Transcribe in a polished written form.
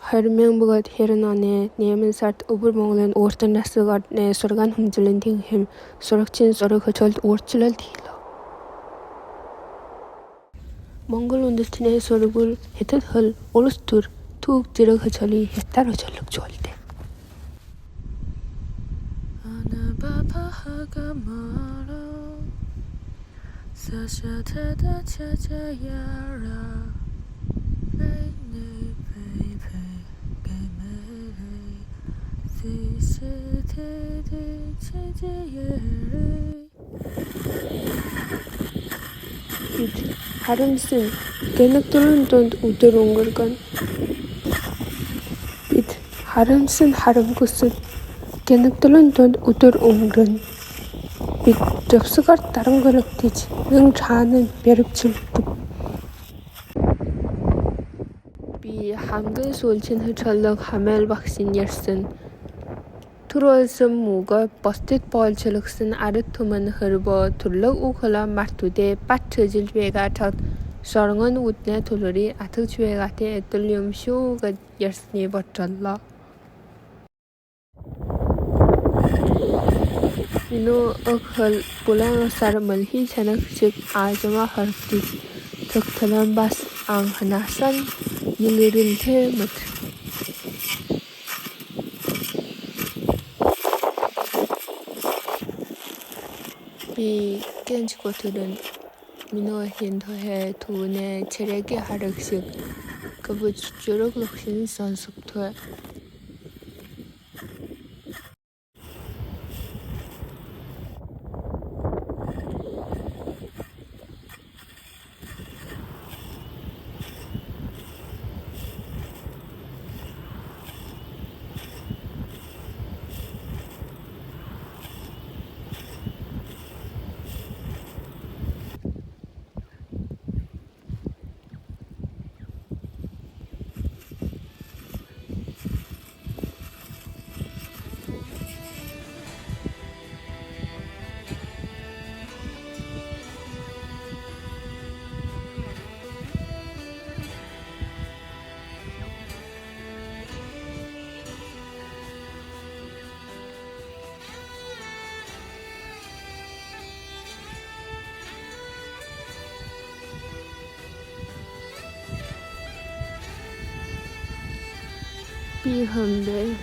2000 해른안에 네면사트 우불몽len 오르트나스가 내 소르간 훔질린 팅힘 소르친 소르거절 오르칠럴 딜러 몽골 운드스티네 소르굴 헤트헐 올스투르 툭 지르거절이 헤타로 절룩 졸대 아나바파하가 마라 사샤타다 차자야라 Харамсан гэнэгдүрэн дунд өдөр өнгөргөн бид харамсан харамгүйсэн гэнэгдүрэн дунд өдөр өнгөрөн бид зөвсгөр дарангөрөгтөж нэг чаанан бэрвчилдэг би хамгийн сүүлчийн хөчлөг хамаал багсын ярьсан Түрүүлсэн мууга баскетболчлогсон ард түмэн хөрбө төрлөг ухла мартүдэ бат төжил вегатад соргон үтнэ төлөри атгч вегатэ эдэлюм шүүг ярьсны бодлоо Ину өхөл булан сармал хи санах шиг аажма хартис тогтолон бас анханасан илэрэлтэй мэт 이 깬지 것들은 민호흰 더해 두네 체력이 하락식 그부 주로 럭신 선수토 비헌배